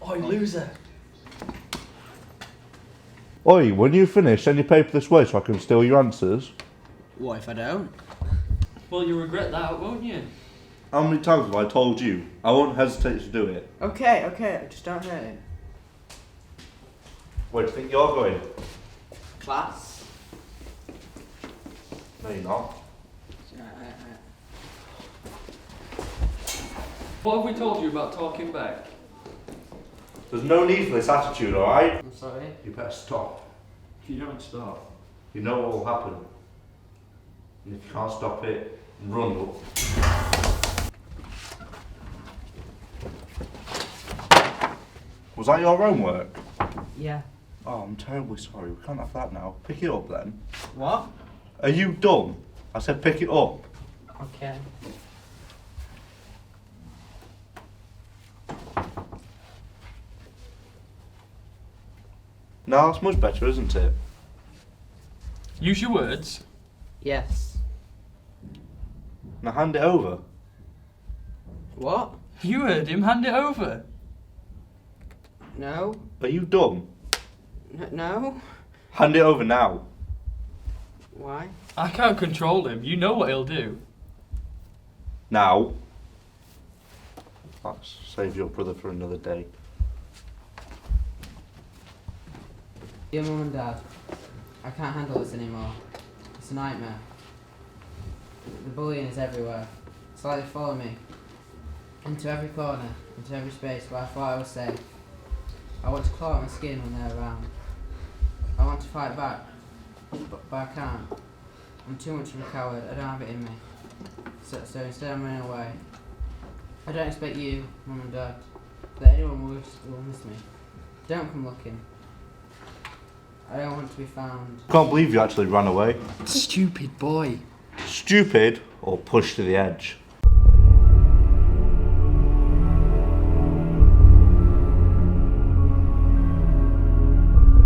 Oi, loser. Oi, when you finish, send your paper this way so I can steal your answers. What if I don't? Well, you'll regret that, won't you? How many times have I told you? I won't hesitate to do it. Okay, just don't hurt him. Where do you think you're going? Class. No, you're not. What have we told you about talking back? There's no need for this attitude, alright? I'm sorry. You better stop. If you don't stop. You know what will happen. And if you can't stop it, run. Was that your homework? Yeah. Oh, I'm terribly sorry. We can't have that now. Pick it up then. What? Are you done? I said pick it up. Okay. No, that's much better, isn't it? Use your words. Yes. Now hand it over. What? You heard him, hand it over. No. Are you dumb? No. Hand it over now. Why? I can't control him, you know what he'll do. Now. Let's save your brother for another day. Dear Mum and Dad, I can't handle this anymore. It's a nightmare. The bullying is everywhere. It's like they follow me into every corner, into every space where I thought I was safe. I want to claw at my skin when they're around. I want to fight back, but I can't. I'm too much of a coward. I don't have it in me. So instead I'm running away. I don't expect you, Mum and Dad, that anyone will miss me. Don't come looking. I don't want to be found. Can't believe you actually ran away. Stupid boy. Stupid or pushed to the edge.